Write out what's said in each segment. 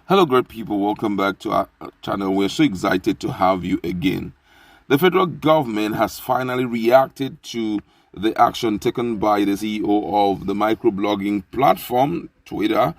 Hello, great people. Welcome back to our channel. We're so excited to have you again. The federal government has finally reacted to the action taken by the CEO of the microblogging platform, Twitter,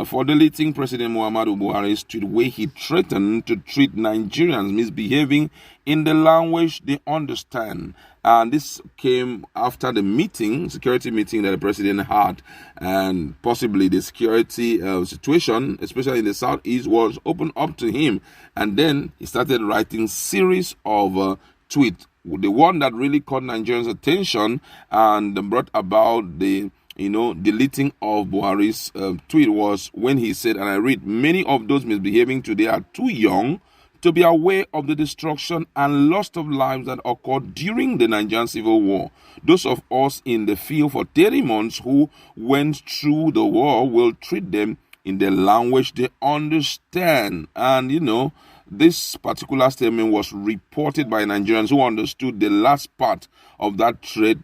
for deleting President Muhammadu Buhari's tweet where he threatened to treat Nigerians misbehaving in the language they understand. And this came after the security meeting that the president had, and possibly the security situation, especially in the southeast, was opened up to him. And then he started writing series of tweets. The one that really caught Nigerians' attention and brought about the deleting of Buhari's tweet was when he said, and I read, "Many of those misbehaving today are too young to be aware of the destruction and loss of lives that occurred during the Nigerian Civil War. Those of us in the field for 30 months who went through the war will treat them in the language they understand." And this particular statement was reported by Nigerians who understood the last part of that threat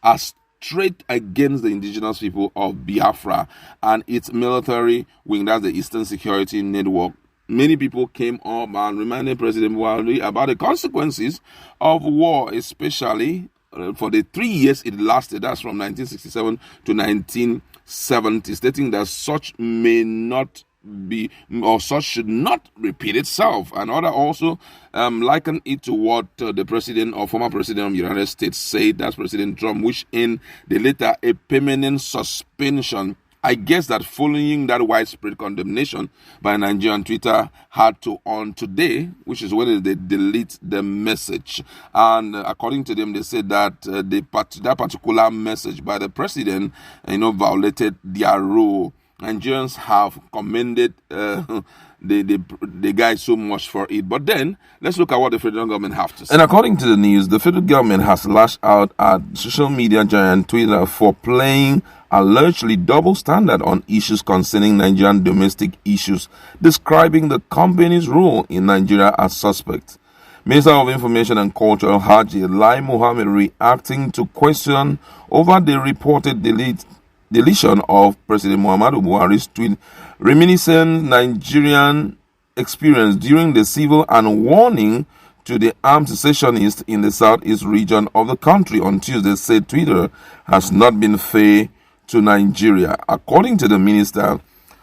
as threat against the indigenous people of Biafra and its military wing, that's the Eastern Security Network. Many people came up and reminded President Buhari about the consequences of war, especially for the 3 years it lasted. That's from 1967 to 1970, stating that such may not be, or such should not repeat itself. And other also likened it to what the president or former president of the United States said, that's President Trump, which in the later a permanent suspension. I guess that following that widespread condemnation by Nigerian Twitter had to on today, which is when they delete the message. And according to them, they said that that particular message by the president, violated their rule. Nigerians have commended the guy so much for it. But then, let's look at what the federal government have to say. And according to the news, the federal government has lashed out at social media giant Twitter for playing allegedly double standard on issues concerning Nigerian domestic issues, describing the company's role in Nigeria as suspect. Minister of Information and Culture, H0t, Lai Mohammed, reacting to question over the reported deletion of President Muhammadu Buhari's tweet, reminiscent Nigerian experience during the civil and warning to the armed secessionists in the southeast region of the country on Tuesday, said Twitter has not been fair to Nigeria. According to the minister,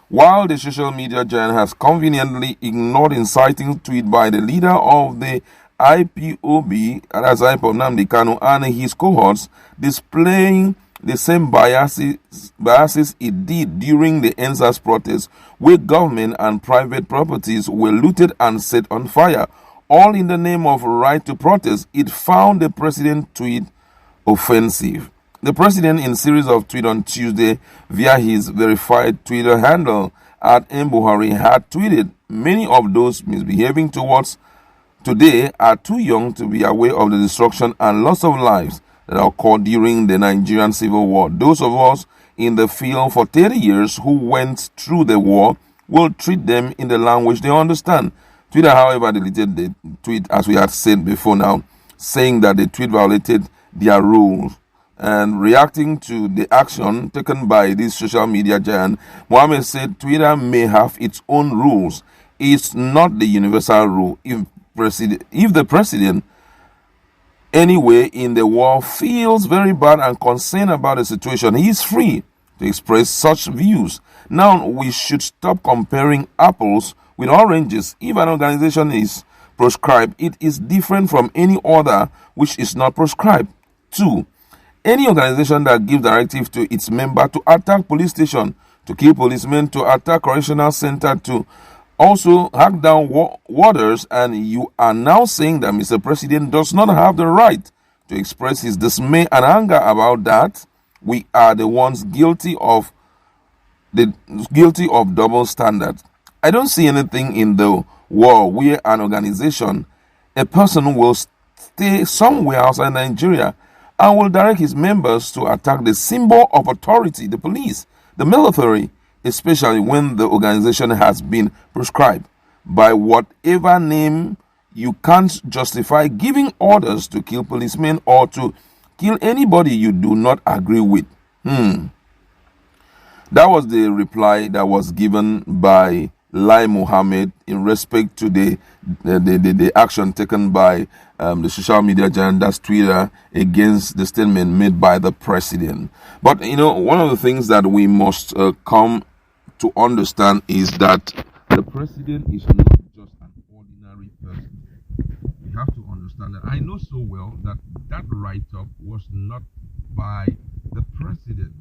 while the social media giant has conveniently ignored inciting tweet by the leader of the IPOB, that's IPOB Nnamdi Kanu, and his cohorts, displaying the same biases it did during the NSAS protests, where government and private properties were looted and set on fire, all in the name of right to protest, it found the president's tweet offensive. The president, in series of tweets on Tuesday via his verified Twitter handle at Buhari, had tweeted, "Many of those misbehaving towards today are too young to be aware of the destruction and loss of lives that occurred during the Nigerian Civil War. Those of us in the field for 30 years who went through the war will treat them in the language they understand." Twitter, however, deleted the tweet, as we had said before now, saying that the tweet violated their rules. And reacting to the action taken by this social media giant, Mohammed said Twitter may have its own rules. It's not the universal rule. If the president anywhere in the world feels very bad and concerned about the situation, he is free to express such views. Now, we should stop comparing apples with oranges. If an organization is proscribed, it is different from any other which is not proscribed. 2. Any organization that gives directive to its member to attack police station, to kill policemen, to attack correctional center, to also hack down warders, and you are now saying that Mr. President does not have the right to express his dismay and anger about that, we are the ones guilty of double standard. I don't see anything in the world where an organization, a person will stay somewhere outside Nigeria and will direct his members to attack the symbol of authority, the police, the military, especially when the organization has been proscribed. By whatever name, you can't justify giving orders to kill policemen or to kill anybody you do not agree with. That was the reply that was given by Lai Mohammed in respect to the action taken by the social media giant, that's Twitter, against the statement made by the president. But one of the things that we must come to understand is that the president is not just an ordinary person. We have to understand that. I know so well that that write-up was not by the president.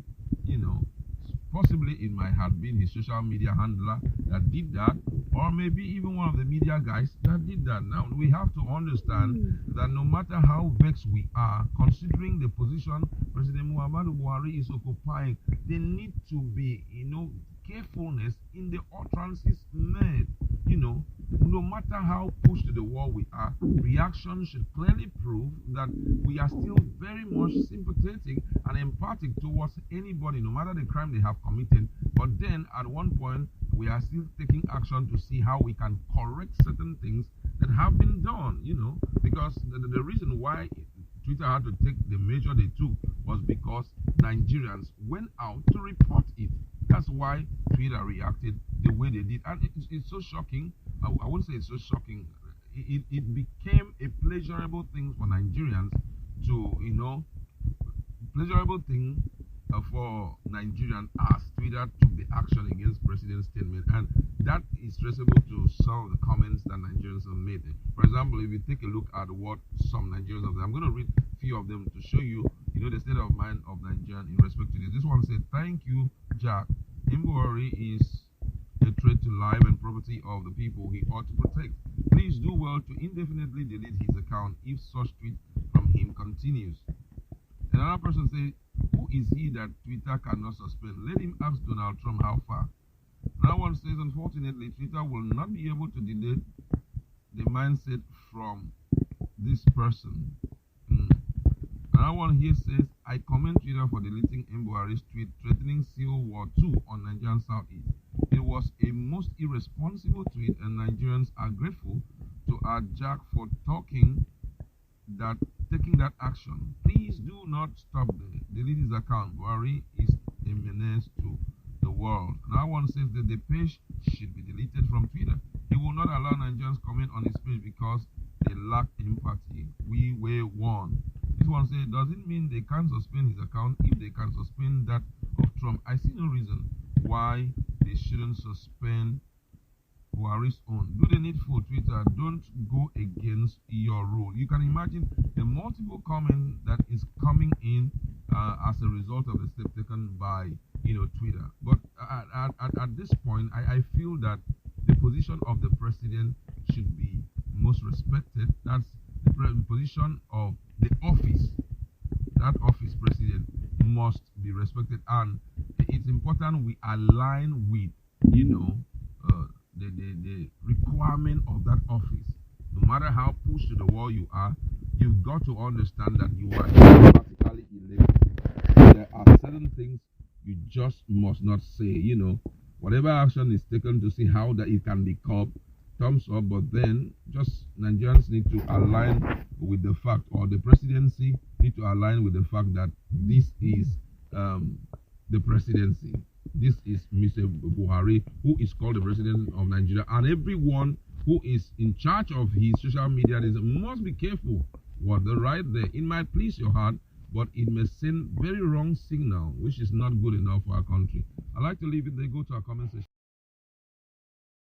Possibly it might have been his social media handler that did that, or maybe even one of the media guys that did that. Now, we have to understand that no matter how vexed we are, considering the position President Muhammadu Buhari is occupying, there need to be, carefulness in the utterances made. No matter how pushed to the wall we are, reaction should clearly prove that we are still very much sympathetic and empathic towards anybody, no matter the crime they have committed. But then, at one point, we are still taking action to see how we can correct certain things that have been done, because the reason why Twitter had to take the measure they took was because Nigerians went out to report it. That's why Twitter reacted the way they did. And it's so shocking. I wouldn't say it's so shocking. It became a pleasurable thing for Nigerians to, pleasurable thing for Nigerians as Twitter took the action against President's statement. And that is traceable to some of the comments that Nigerians have made. For example, if you take a look at what some Nigerians have said, I'm going to read a few of them to show you, the state of mind of Nigerians in respect to this. This one said, "Thank you, Jack. Buhari is a threat to life and property of the people he ought to protect. Please do well to indefinitely delete his account if such tweet from him continues." Another person said, "Who is he that Twitter cannot suspend? Let him ask Donald Trump how far." Another one says, "Unfortunately, Twitter will not be able to delete the mindset from this person." Another one here says, "I commend Twitter for deleting Buhari's tweet threatening Civil War II on Nigerian Southeast. It was a most irresponsible tweet, and Nigerians are grateful to our Jack for taking that action. Please do not stop there. Delete his account. Buhari is a menace to the world." Another one says that the page should be deleted from Twitter. He will not allow Nigerians comment on his page because they lack empathy. We were warned. This one says, "Does it mean they can't suspend his account if they can suspend that of Trump? I see no reason why they shouldn't suspend Buhari's own. Do the needful, Twitter. Don't go against your rule." You can imagine the multiple comments that is coming in as a result of the step taken by Twitter. But at this point, I feel that the position of the president should be most respected. That's the position of the office. That office president must be respected, and it's important we align with the requirement of that office. No matter how pushed to the wall you are, you've got to understand that you are democratically elected. There are certain things you just must not say. Whatever action is taken to see how that it can be curbed, thumbs up. But then, just Nigerians need to align with the fact, or the presidency need to align with the fact that this is the presidency. This is Mr. Buhari, who is called the president of Nigeria, and everyone who is in charge of his social media must be careful what they write there. It might please your heart, but it may send very wrong signal, which is not good enough for our country. I'd like to leave it there. Go to our comment section.